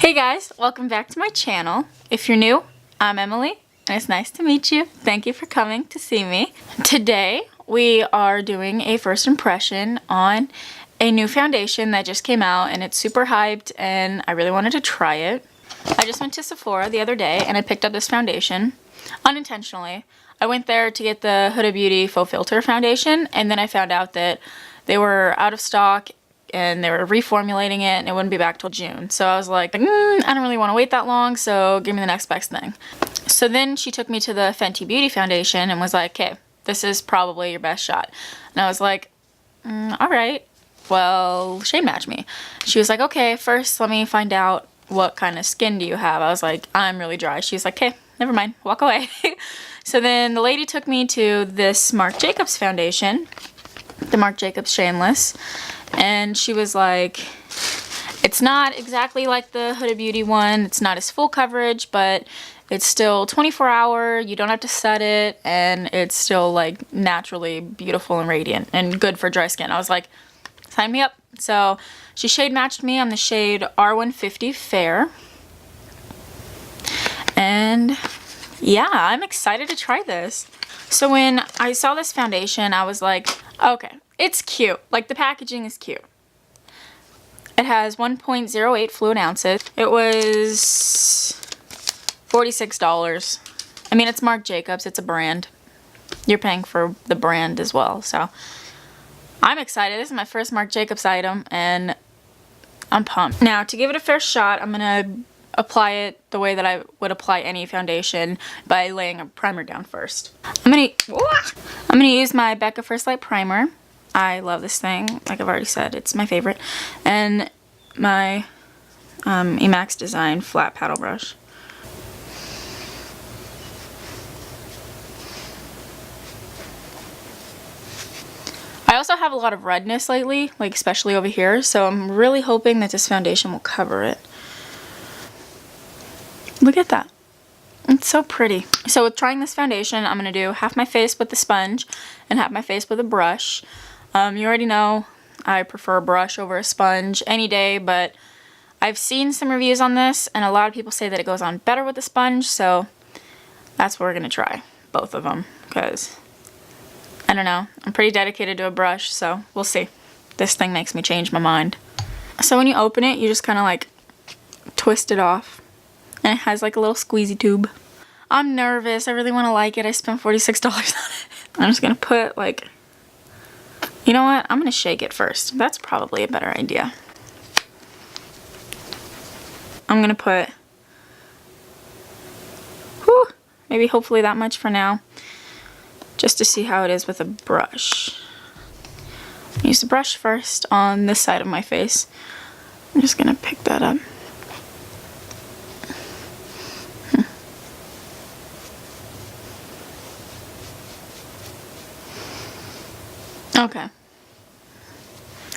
Hey guys, welcome back to my channel. If you're new, I'm Emily, and it's nice to meet you. Thank you for coming to see me. Today, we are doing a first impression on a new foundation that just came out, and it's super hyped, and I really wanted to try it. I just went to Sephora the other day, and I picked up this foundation, unintentionally. I went there to get the Huda Beauty Faux Filter foundation, and then I found out that they were out of stock, and they were reformulating it, and it wouldn't be back till June. So I was like, I don't really want to wait that long, so give me the next best thing. So then she took me to the Fenty Beauty foundation and was like, okay, this is probably your best shot. And I was like, all right, well, shade match me. She was like, okay, first let me find out what kind of skin do you have. I was like, I'm really dry. She was like, okay, never mind, walk away. So then the lady took me to this Marc Jacobs foundation, the Marc Jacobs Shameless. And she was like, it's not exactly like the Huda Beauty one. It's not as full coverage, but it's still 24 hour. You don't have to set it. And it's still like naturally beautiful and radiant and good for dry skin. I was like, sign me up. So she shade matched me on the shade R150 Fair. And yeah, I'm excited to try this. So when I saw this foundation, I was like, okay. It's cute. Like, the packaging is cute. It has 1.08 fluid ounces. It was $46. I mean, it's Marc Jacobs. It's a brand. You're paying for the brand as well. So, I'm excited. This is my first Marc Jacobs item, and I'm pumped. Now, to give it a fair shot, I'm going to apply it the way that I would apply any foundation by laying a primer down first. I'm going to use my Becca First Light Primer. I love this thing, like I've already said, it's my favorite. And my Emax Design flat paddle brush. I also have a lot of redness lately, like especially over here, so I'm really hoping that this foundation will cover it. Look at that. It's so pretty. So with trying this foundation, I'm going to do half my face with the sponge and half my face with a brush. You already know I prefer a brush over a sponge any day, but I've seen some reviews on this, and a lot of people say that it goes on better with a sponge, so that's what we're going to try. Both of them, because, I don't know, I'm pretty dedicated to a brush, so we'll see. This thing makes me change my mind. So when you open it, you just kind of like twist it off, and it has like a little squeezy tube. I'm nervous. I really want to like it. I spent $46 on it. I'm just going to put like... You know what? I'm going to shake it first. That's probably a better idea. I'm going to put, maybe hopefully that much for now, just to see how it is with a brush. Use the brush first on this side of my face. I'm just going to pick that up. Okay.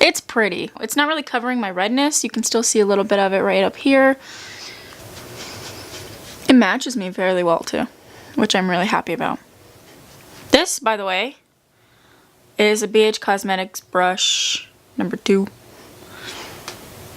It's pretty. It's not really covering my redness. You can still see a little bit of it right up here. It matches me fairly well too, which I'm really happy about. This, by the way, is a BH Cosmetics brush number 2.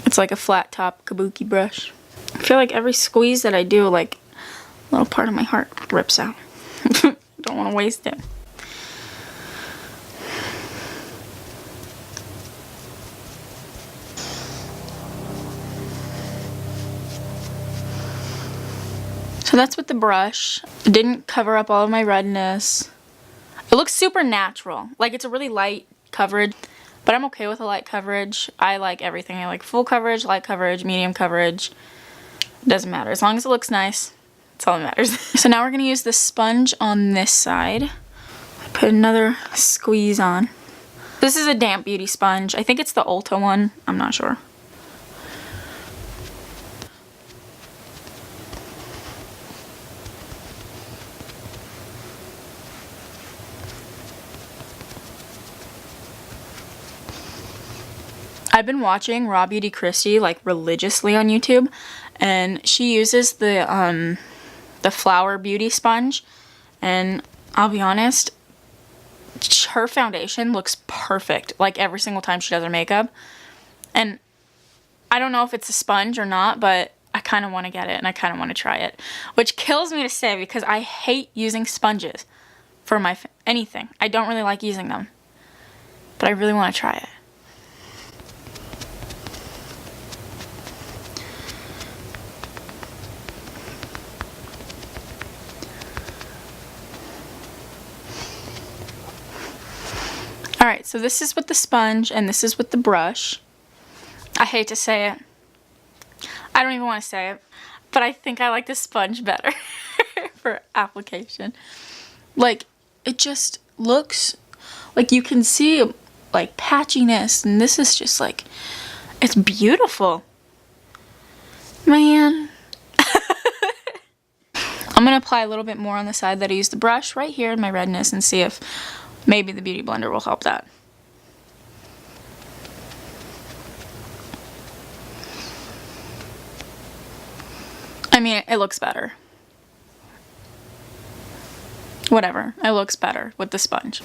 It's like a flat top kabuki brush. I feel like every squeeze that I do, like, a little part of my heart rips out. Don't want to waste it. So that's with the brush. It didn't cover up all of my redness. It looks super natural. Like, it's a really light coverage, but I'm okay with a light coverage. I like everything. I like full coverage, light coverage, medium coverage. It doesn't matter. As long as it looks nice, that's all that matters. So now we're going to use the sponge on this side. Put another squeeze on. This is a damp beauty sponge. I think it's the Ulta one. I'm not sure. I've been watching Raw Beauty Christie like religiously on YouTube, and she uses the Flower Beauty sponge, and I'll be honest, her foundation looks perfect like every single time she does her makeup. And I don't know if it's a sponge or not, but I kind of want to get it and I kind of want to try it. Which kills me to say because I hate using sponges for my anything. I don't really like using them. But I really want to try it. Alright, so this is with the sponge and this is with the brush. I hate to say it. I don't even want to say it. But I think I like the sponge better for application. Like, it just looks like you can see like patchiness, and this is just like, it's beautiful. Man. I'm going to apply a little bit more on the side that I used the brush right here in my redness and see if maybe the Beauty Blender will help that. I mean, it looks better. Whatever, it looks better with the sponge.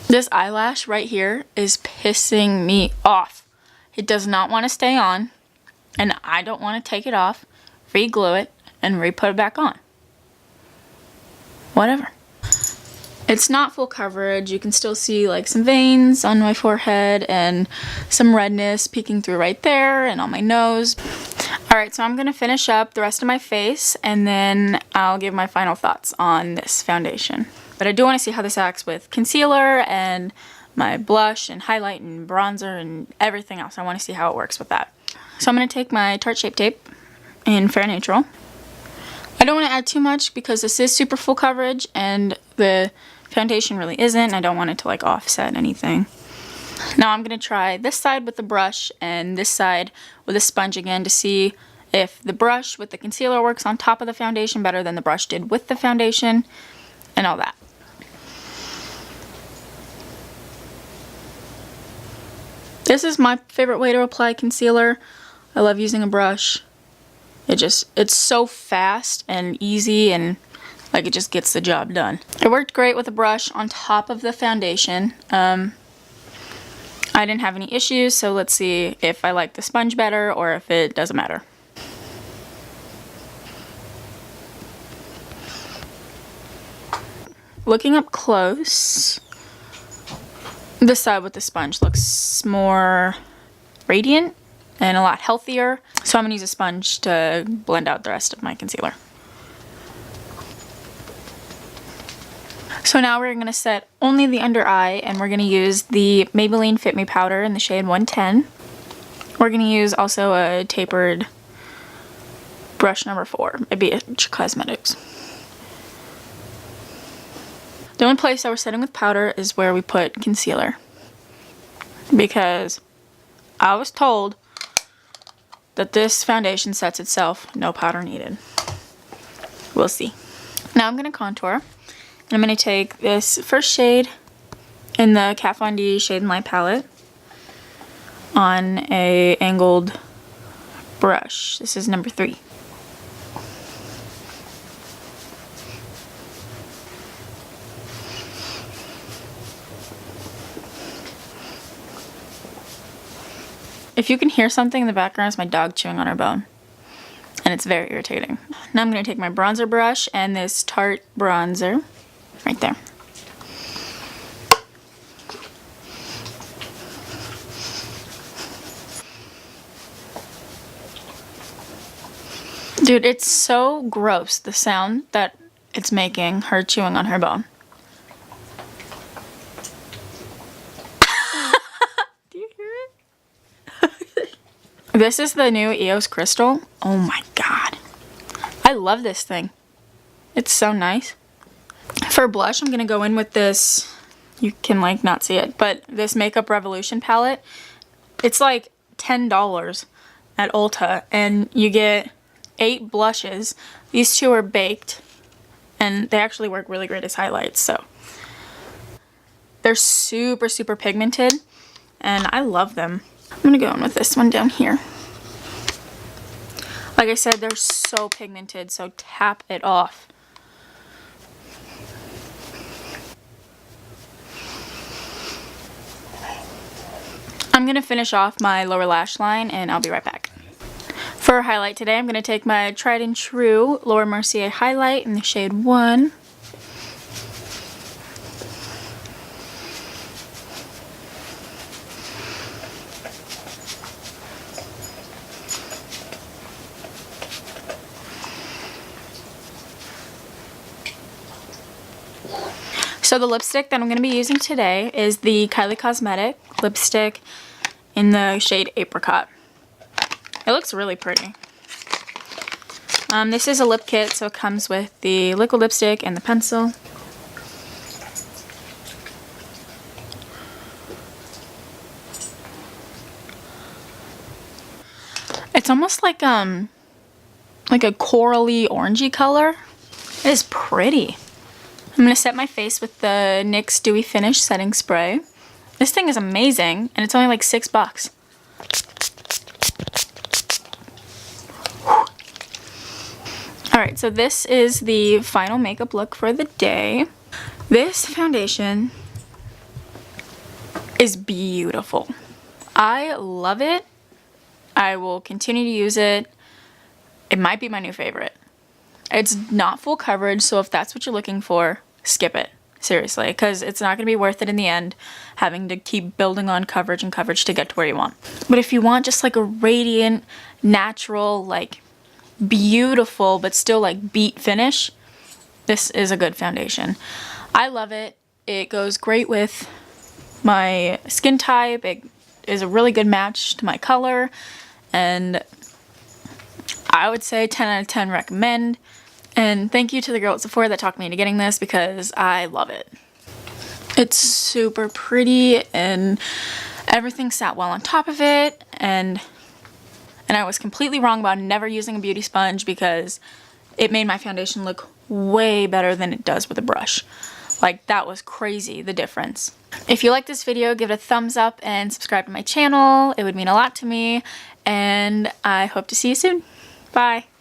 This eyelash right here is pissing me off. It does not want to stay on, and I don't want to take it off, re-glue it, and re-put it back on. Whatever. It's not full coverage. You can still see like some veins on my forehead and some redness peeking through right there and on my nose. Alright, so I'm going to finish up the rest of my face and then I'll give my final thoughts on this foundation. But I do want to see how this acts with concealer and my blush and highlight and bronzer and everything else. I want to see how it works with that. So I'm going to take my Tarte Shape Tape in Fair Neutral. I don't want to add too much because this is super full coverage and the foundation really isn't, and I don't want it to like offset anything. Now I'm going to try this side with the brush and this side with a sponge again to see if the brush with the concealer works on top of the foundation better than the brush did with the foundation and all that. This is my favorite way to apply concealer. I love using a brush. It's so fast and easy and like it just gets the job done. It worked great with a brush on top of the foundation. I didn't have any issues, so let's see if I like the sponge better or if it doesn't matter. Looking up close, this side with the sponge looks more radiant and a lot healthier. So I'm going to use a sponge to blend out the rest of my concealer. So now we're going to set only the under eye, and we're going to use the Maybelline Fit Me powder in the shade 110. We're going to use also a tapered brush number 4, maybe Itch Cosmetics. The only place that we're setting with powder is where we put concealer, because I was told that this foundation sets itself, no powder needed. We'll see. Now I'm going to contour. And I'm going to take this first shade in the Kat Von D Shade and Light palette on a angled brush. This is number 3. If you can hear something in the background, it's my dog chewing on her bone. And it's very irritating. Now I'm going to take my bronzer brush and this Tarte bronzer. Right there. Dude, it's so gross, the sound that it's making, her chewing on her bone. Do you hear it? This is the new EOS Crystal. Oh my god. I love this thing. It's so nice. For blush, I'm going to go in with this, you can like not see it, but this Makeup Revolution palette. It's like $10 at Ulta, and you get 8 blushes. These 2 are baked, and they actually work really great as highlights, so. They're super, super pigmented, and I love them. I'm going to go in with this one down here. Like I said, they're so pigmented, so tap it off. I'm going to finish off my lower lash line and I'll be right back. For highlight today, I'm going to take my tried and true Laura Mercier highlight in the shade 1. So the lipstick that I'm going to be using today is the Kylie Cosmetic lipstick in the shade Apricot. It looks really pretty. This is a lip kit, so it comes with the liquid lipstick and the pencil. It's almost like a corally orangey color. It is pretty. I'm going to set my face with the NYX Dewy Finish Setting Spray. This thing is amazing, and it's only like $6. Alright, so this is the final makeup look for the day. This foundation is beautiful. I love it. I will continue to use it. It might be my new favorite. It's not full coverage, so if that's what you're looking for, skip it. Seriously, because it's not going to be worth it in the end, having to keep building on coverage and coverage to get to where you want. But if you want just like a radiant, natural, like beautiful, but still like beat finish, this is a good foundation. I love it. It goes great with my skin type. It is a really good match to my color, and I would say 10 out of 10 recommend. And thank you to the girl at Sephora that talked me into getting this because I love it. It's super pretty and everything sat well on top of it, and I was completely wrong about never using a beauty sponge because it made my foundation look way better than it does with a brush. Like, that was crazy, the difference. If you like this video, give it a thumbs up and subscribe to my channel. It would mean a lot to me, and I hope to see you soon. Bye.